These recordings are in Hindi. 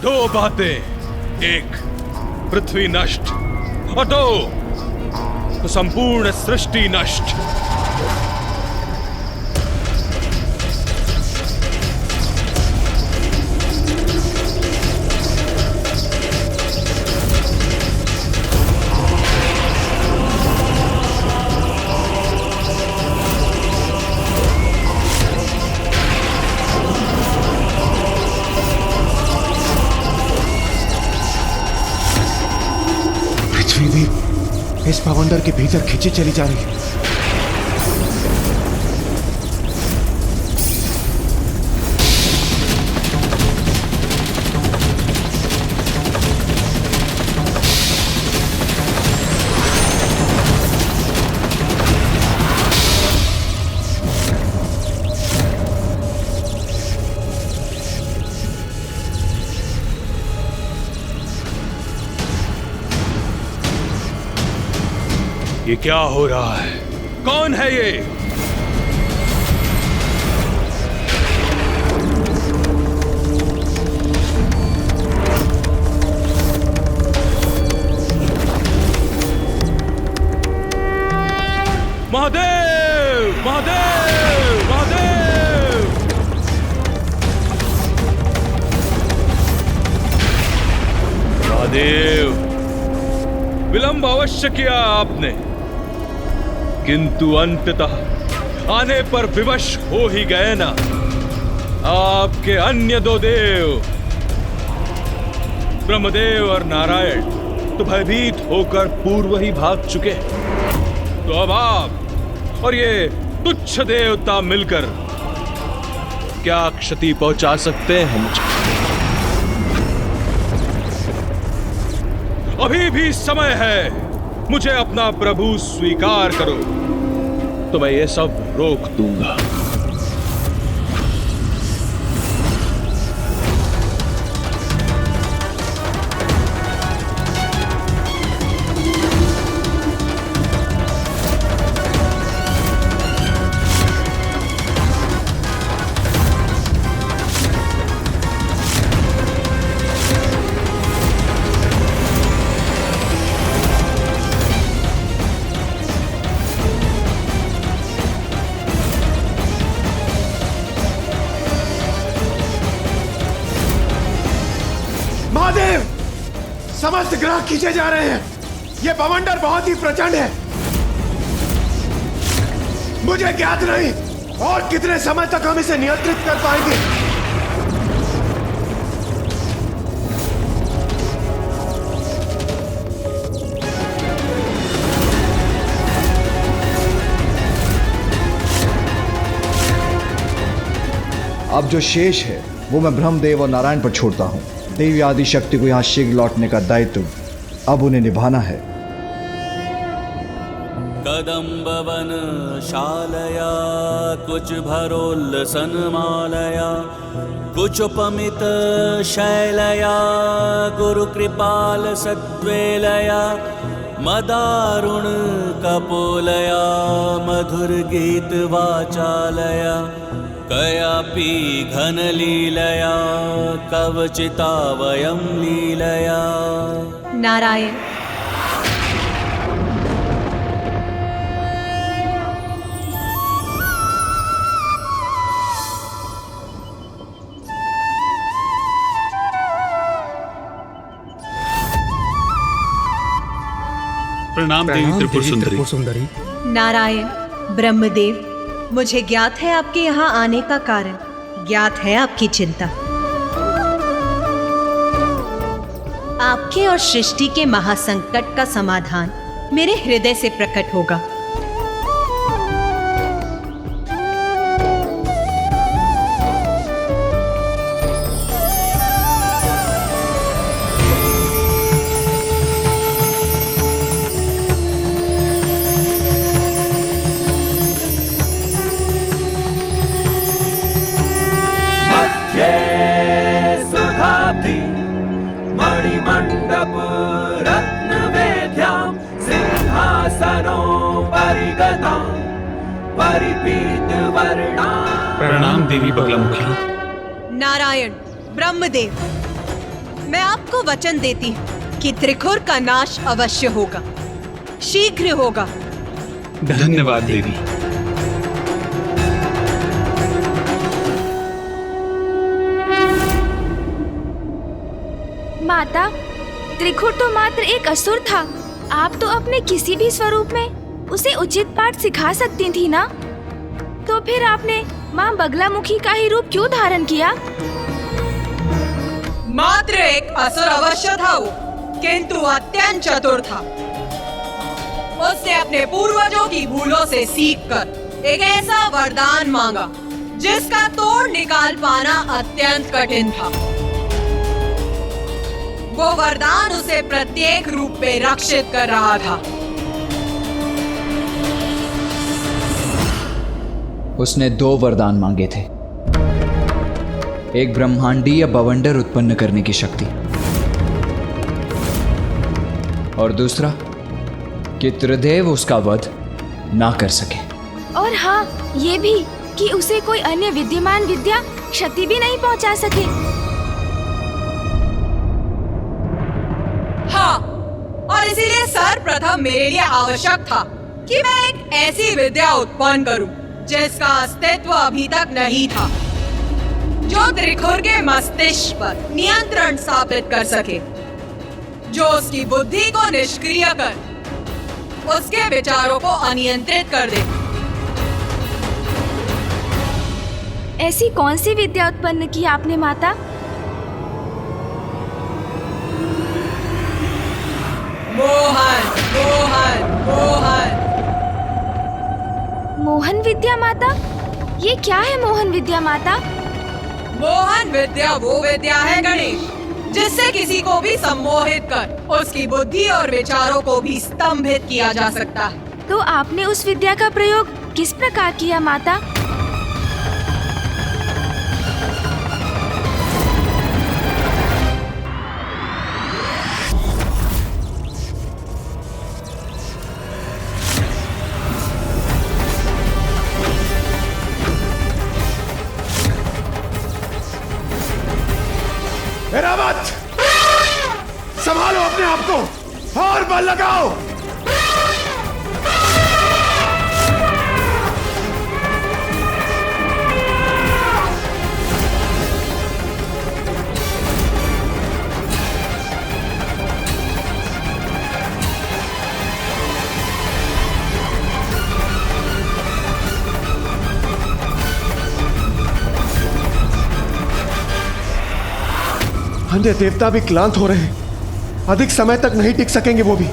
दो बातें, एक पृथ्वी नष्ट और दो तो संपूर्ण सृष्टि नष्ट। इस भवंडर के भीतर खींची चली जा रही है। ये क्या हो रहा है? कौन है ये? महादेव! महादेव! महादेव! महादेव! विलंब अवश्य किया आपने, किंतु अंततः आने पर विवश हो ही गए ना। आपके अन्य दो देव ब्रह्मदेव और नारायण तो भयभीत होकर पूर्व ही भाग चुके। तो अब आप और ये तुच्छ देवता मिलकर क्या क्षति पहुंचा सकते हैं मुझे? अभी भी समय है, मुझे अपना प्रभु स्वीकार करो तो मैं ये सब रोक दूंगा। महादेव, समस्त ग्रह खींचे जा रहे हैं। यह बवंडर बहुत ही प्रचंड है। मुझे ज्ञात नहीं और कितने समय तक हम इसे नियंत्रित कर पाएंगे। अब जो शेष है वो मैं ब्रह्मदेव और नारायण पर छोड़ता हूँ। देवी आदि शक्ति को यहाँ शीघ्र लौटने का दायित्व अब उन्हें निभाना है। कदम्बवन शालया कुछ भरोल्लसन मालया कुचुपमित शैलया गुरु कृपाल सद्वेलया मदारुण कपोलया मधुर गीत वाचालया कयापि घन लीलया कवचिता वयं लीलया। नारायण, प्रणाम देवी त्रिपुर सुंदरी। नारायण, ब्रह्मदेव, मुझे ज्ञात है आपके यहाँ आने का कारण, ज्ञात है आपकी चिंता। आपके और सृष्टि के महासंकट का समाधान मेरे हृदय से प्रकट होगा। मणिमंडप रत्नवेद्यां सिंहासनो परिगतां परिपीत वर्णां। प्रणाम देवी बगलामुखी। नारायण, ब्रह्मदेव, मैं आपको वचन देती हूँ कि त्रिखुर का नाश अवश्य होगा, शीघ्र होगा। धन्यवाद देवी। माता, त्रिखुर तो मात्र एक असुर था। आप तो अपने किसी भी स्वरूप में उसे उचित पाठ सिखा सकती थी ना? तो फिर आपने माँ बगलामुखी का ही रूप क्यों धारण किया? मात्र एक असुर अवश्य था वो, किंतु अत्यंत चतुर था। उसने अपने पूर्वजों की भूलों से सीखकर एक ऐसा वरदान मांगा जिसका तोड़ निकाल पाना अत्यंत कठिन था। वो वरदान उसे प्रत्येक रूप में रक्षित कर रहा था। उसने 2 वरदान मांगे थे, एक ब्रह्मांडीय बवंडर उत्पन्न करने की शक्ति और दूसरा कि त्रिदेव उसका वध ना कर सके। और हाँ, ये भी कि उसे कोई अन्य विद्यमान विद्या क्षति भी नहीं पहुंचा सके। हाँ, और इसीलिए सर्वप्रथम मेरे लिए आवश्यक था कि मैं एक ऐसी विद्या उत्पन्न करूं जिसका अस्तित्व अभी तक नहीं था, जो त्रिखुर के मस्तिष्क पर नियंत्रण स्थापित कर सके, जो उसकी बुद्धि को निष्क्रिय कर उसके विचारों को अनियंत्रित कर दे। ऐसी कौन सी विद्या उत्पन्न की आपने माता? मोहन, मोहन, मोहन। मोहन विद्या माता? ये क्या है मोहन विद्या माता? मोहन विद्या वो विद्या है गणेश, जिससे किसी को भी सम्मोहित कर उसकी बुद्धि और विचारों को भी स्तंभित किया जा सकता है। तो आपने उस विद्या का प्रयोग किस प्रकार किया माता? एरावत, संभालो अपने आप को और बल लगाओ। अन्य देवता भी क्लांत हो रहे हैं, अधिक समय तक नहीं टिक सकेंगे वो भी।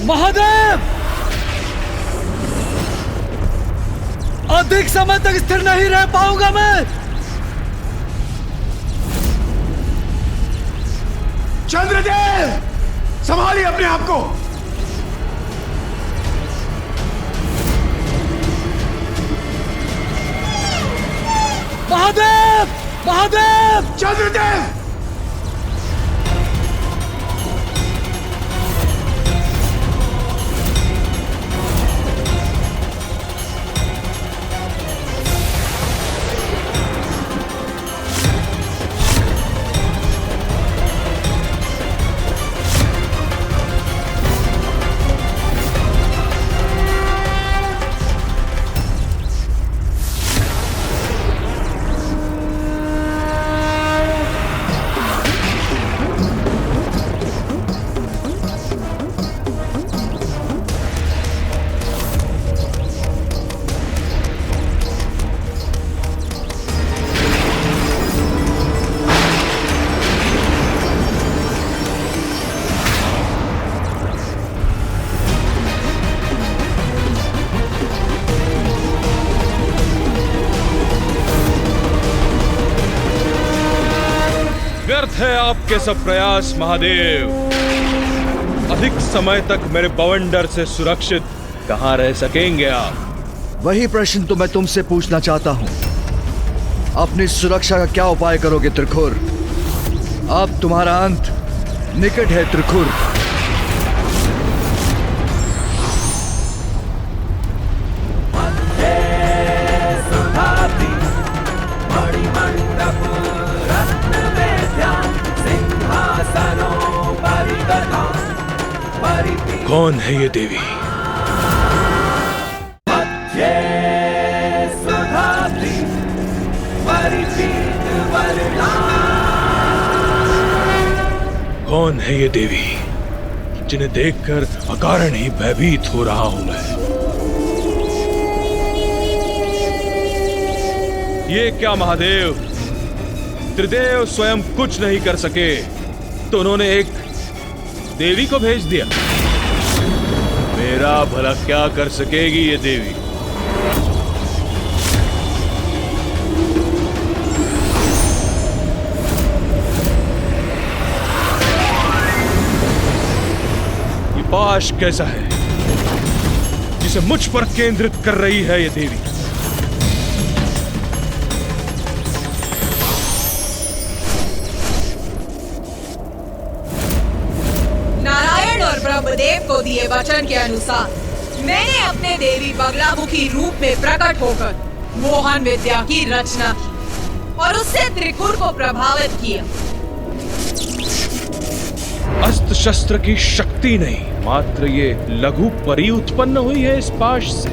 महादेव, अधिक समय तक स्थिर नहीं रह पाऊंगा मैं। चंद्रदेव, संभालिए अपने आप को। महादेव, महादेव, चंद्रदेव, व्यर्थ है आपके सब प्रयास महादेव। अधिक समय तक मेरे बवंडर से सुरक्षित कहां रह सकेंगे आप? वही प्रश्न तो मैं तुमसे पूछना चाहता हूं। अपनी सुरक्षा का क्या उपाय करोगे त्रिखुर? अब तुम्हारा अंत निकट है त्रिखुर। कौन है ये देवी? मध्ये सुधाद्रि परिपीत वर्णा। कौन है ये देवी जिन्हें देखकर अकारण ही भयभीत हो रहा हूं मैं? ये क्या महादेव, त्रिदेव स्वयं कुछ नहीं कर सके तो उन्होंने एक देवी को भेज दिया। मेरा भला क्या कर सकेगी ये देवी? ये पाश कैसा है जिसे मुझ पर केंद्रित कर रही है ये देवी? नारायण और ब्रह्मदेव को दिए वचन के अनुसार मैंने अपने देवी बगलामुखी रूप में प्रकट होकर मोहन विद्या की रचना की और उससे त्रिपुर को प्रभावित किया। अस्त्र शस्त्र की शक्ति नहीं, मात्र ये लघु परी उत्पन्न हुई है इस पाश से।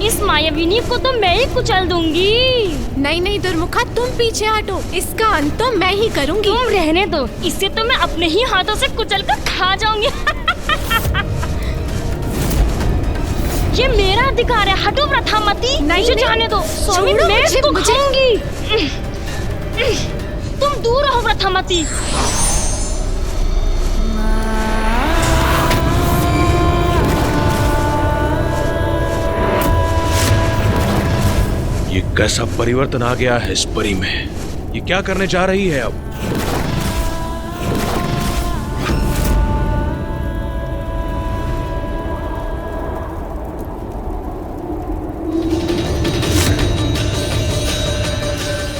इस मायाविनी को तो मैं ही कुचल दूंगी। नहीं नहीं दुर्मुखा, तुम पीछे हटो, इसका अंत तो मैं ही करूंगी। तुम रहने दो, इसे तो मैं अपने ही हाथों से कुचल कर खा जाऊंगी। ये मेरा अधिकार है, हटो प्रथामती। मुझे जाने दो स्वामी, मैं इसको खाऊंगी। तुम दूर रहो प्रथामती। ये कैसा परिवर्तन आ गया है इस परी में? ये क्या करने जा रही है अब?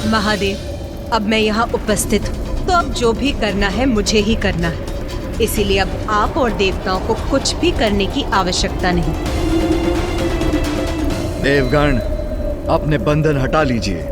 महादेव, अब मैं यहाँ उपस्थित हूँ, तो अब जो भी करना है मुझे ही करना है। इसीलिए अब आप और देवताओं को कुछ भी करने की आवश्यकता नहीं। देवगण, अपने बंधन हटा लीजिए।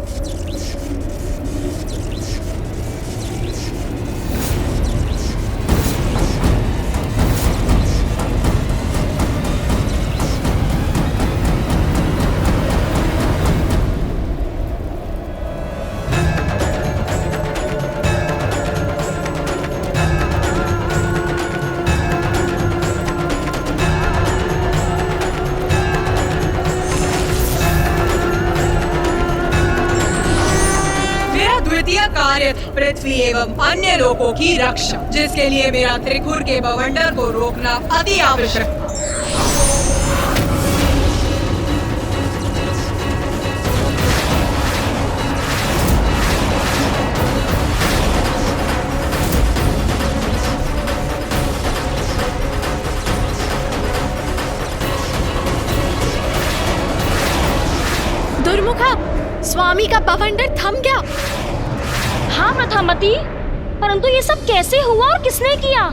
कार्य पृथ्वी एवं अन्य लोगों की रक्षा, जिसके लिए मेरा त्रिपुर के बवंडर को रोकना अति आवश्यक था। दुर्मुखा, स्वामी का बवंडर थम गया। हाँ प्रथामती, परंतु ये सब कैसे हुआ और किसने किया?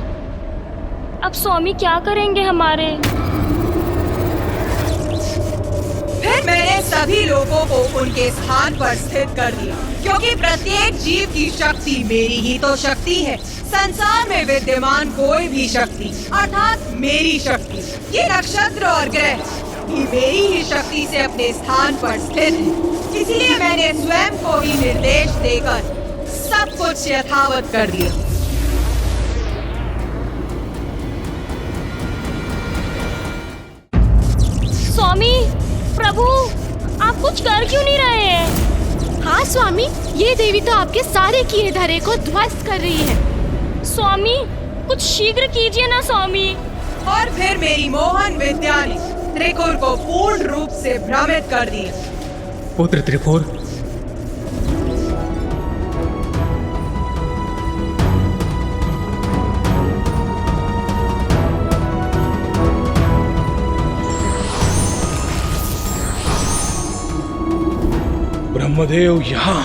अब स्वामी क्या करेंगे हमारे? फिर मैंने सभी लोगों को उनके स्थान पर स्थित कर दिया, क्योंकि प्रत्येक जीव की शक्ति मेरी ही तो शक्ति है। संसार में विद्यमान कोई भी शक्ति अर्थात मेरी शक्ति, ये नक्षत्र और ग्रह भी मेरी ही शक्ति से अपने स्थान पर स्थित है। इसलिए मैंने स्वयं को ही निर्देश देकर सब कुछ यथावत कर दिया। स्वामी, प्रभु, आप कुछ कर क्यों नहीं रहे हैं? हाँ स्वामी, ये देवी तो आपके सारे किए धरे को ध्वस्त कर रही है। स्वामी, कुछ शीघ्र कीजिए ना स्वामी। और फिर मेरी मोहन विद्या ने त्रिपुर को पूर्ण रूप से भ्रमित कर दिया। पुत्र त्रिपुर, ब्रह्मदेव यहाँ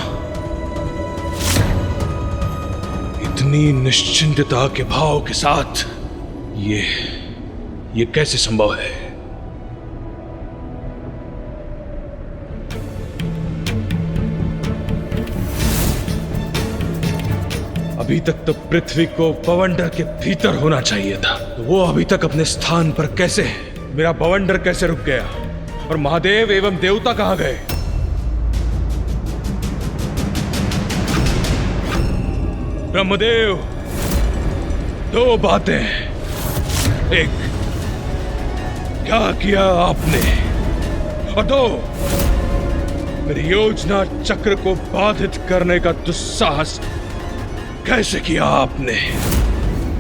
इतनी निश्चिंतता के भाव के साथ, ये कैसे संभव है? अभी तक तो पृथ्वी को बवंडर के भीतर होना चाहिए था, तो वो अभी तक अपने स्थान पर कैसे है? मेरा बवंडर कैसे रुक गया? और महादेव एवं देवता कहां गए? ब्रह्मदेव, दो बातें। एक, क्या किया आपने? और दो, मेरी योजना चक्र को बाधित करने का दुस्साहस कैसे किया आपने?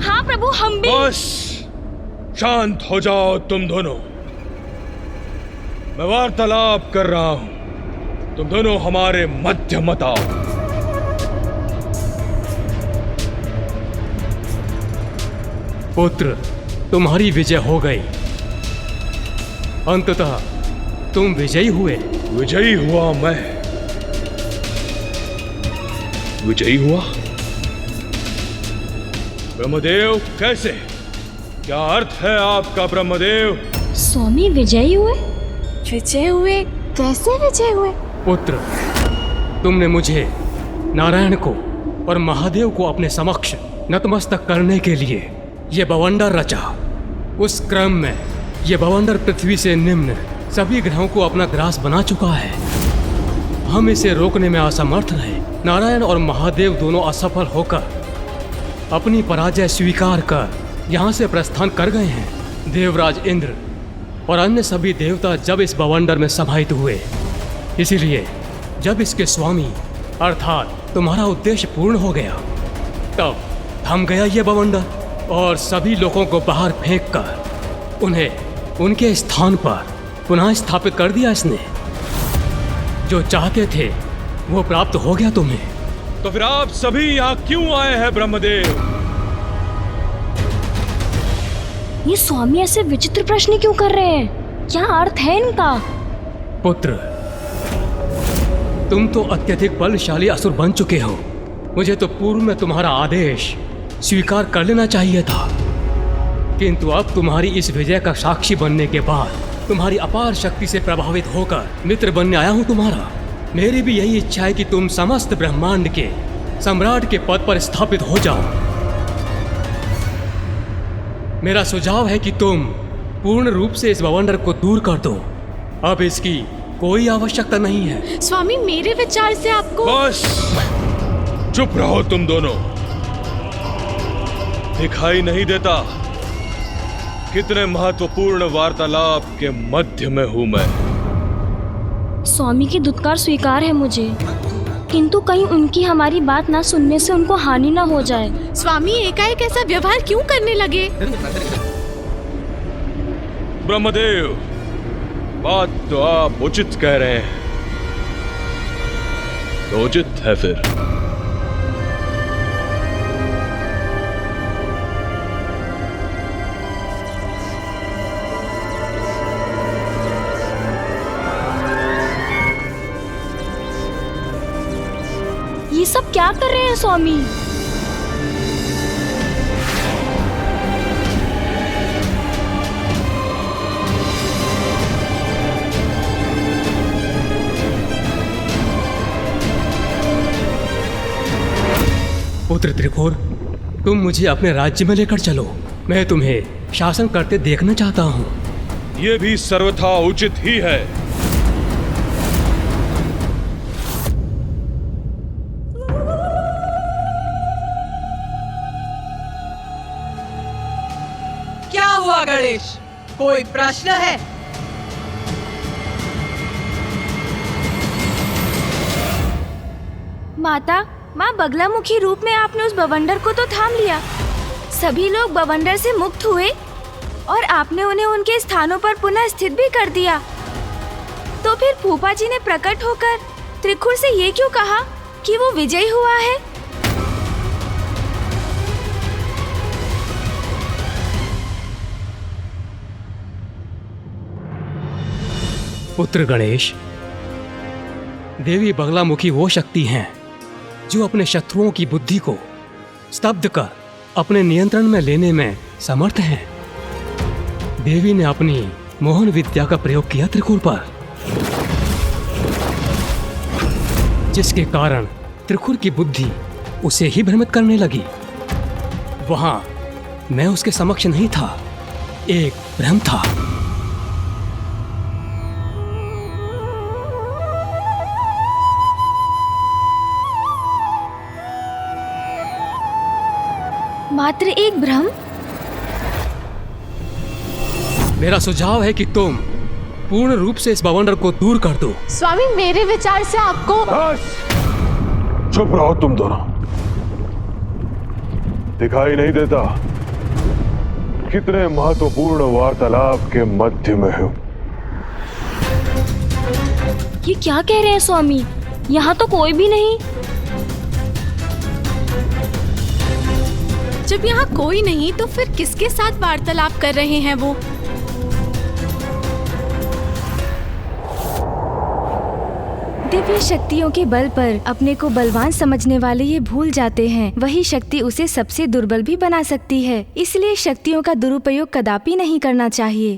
हाँ प्रभु, हम भी। बस शांत हो जाओ तुम दोनों। मैं वार्तालाप कर रहा हूं, तुम दोनों हमारे मध्य मत आओ। पुत्र, तुम्हारी विजय हो गई। अंततः तुम विजयी हुए। विजयी हुआ मैं? विजयी हुआ? ब्रह्मदेव, कैसे? क्या अर्थ है आपका ब्रह्मदेव? स्वामी विजयी हुए? विजय हुए? कैसे विजय हुए? पुत्र, तुमने मुझे, नारायण को और महादेव को अपने समक्ष नतमस्तक करने के लिए ये बवंडर रचा। उस क्रम में ये बवंडर पृथ्वी से निम्न सभी ग्रहों को अपना ग्रास बना चुका है। हम इसे रोकने में असमर्थ रहे। नारायण और महादेव दोनों असफल होकर अपनी पराजय स्वीकार कर यहाँ से प्रस्थान कर गए हैं। देवराज इंद्र और अन्य सभी देवता जब इस बवंडर में समाहित हुए, इसीलिए जब इसके स्वामी अर्थात तुम्हारा उद्देश्य पूर्ण हो गया, तब थम गया ये बवंडर और सभी लोगों को बाहर फेंक कर उन्हें उनके स्थान पर पुनः स्थापित कर दिया इसने। जो चाहते थे वो प्राप्त हो गया तुम्हें। तो फिर आप सभी यहाँ क्यों आए हैं ब्रह्मदेव? ये स्वामी ऐसे विचित्र प्रश्न क्यों कर रहे हैं? क्या अर्थ है इनका? पुत्र, तुम तो अत्यधिक बलशाली असुर बन चुके हो। मुझे तो पूर्व में तुम्हारा आदेश स्वीकार कर लेना चाहिए था, किंतु अब तुम्हारी इस विजय का साक्षी बनने के बाद तुम्हारी अपार शक्ति से प्रभावित होकर मित्र बनने आया हूं तुम्हारा। मेरी भी यही इच्छा है कि तुम समस्त ब्रह्मांड के सम्राट के पद पर स्थापित हो जाओ। मेरा सुझाव है कि तुम पूर्ण रूप से इस बवंडर को दूर कर दो। अब इसकी कोई आवश्यकता नहीं है। स्वामी, मेरे विचार से आपको। बस चुप रहो तुम दोनों। दिखाई नहीं देता कितने महत्वपूर्ण वार्तालाप के मध्य में हूं मैं। स्वामी की दुत्कार स्वीकार है मुझे, किंतु कहीं उनकी हमारी बात ना सुनने से उनको हानि ना हो जाए। स्वामी एकाएक ऐसा व्यवहार क्यों करने लगे? ब्रह्मदेव, बात तो आप उचित कह रहे हैं, तो उचित है फिर। ये सब क्या कर रहे हैं स्वामी? पुत्र त्रिकोर, तुम मुझे अपने राज्य में लेकर चलो। मैं तुम्हें शासन करते देखना चाहता हूँ। ये भी सर्वथा उचित ही है। क्या हुआ गणेश? कोई प्रश्न है? माता, माँ बगलामुखी रूप में आपने उस बवंडर को तो थाम लिया। सभी लोग बवंडर से मुक्त हुए और आपने उन्हें उनके स्थानों पर पुनः स्थित भी कर दिया। तो फिर फूफा जी ने प्रकट होकर त्रिखुर से ये क्यों कहा कि वो विजयी हुआ है? पुत्र गणेश, देवी बगलामुखी वो शक्ति हैं जो अपने शत्रुओं की बुद्धि को स्तब्ध कर अपने नियंत्रण में लेने में समर्थ हैं। देवी ने अपनी मोहन विद्या का प्रयोग किया त्रिखुर पर, जिसके कारण त्रिखुर की बुद्धि उसे ही भ्रमित करने लगी। वहां मैं उसके समक्ष नहीं था, एक भ्रम था। मात्र एक भ्रम? मेरा सुझाव है कि तुम पूर्ण रूप से इस बवंडर को दूर कर दो। स्वामी, मेरे विचार से आपको। बस चुप रहो तुम दोनों। दिखाई नहीं देता कितने महत्वपूर्ण वार्तालाप के मध्य में हूं। ये क्या कह रहे हैं स्वामी? यहाँ तो कोई भी नहीं। जब यहाँ कोई नहीं तो फिर किसके साथ वार्तालाप कर रहे हैं वो? दिव्य शक्तियों के बल पर अपने को बलवान समझने वाले ये भूल जाते हैं वही शक्ति उसे सबसे दुर्बल भी बना सकती है। इसलिए शक्तियों का दुरुपयोग कदापि नहीं करना चाहिए।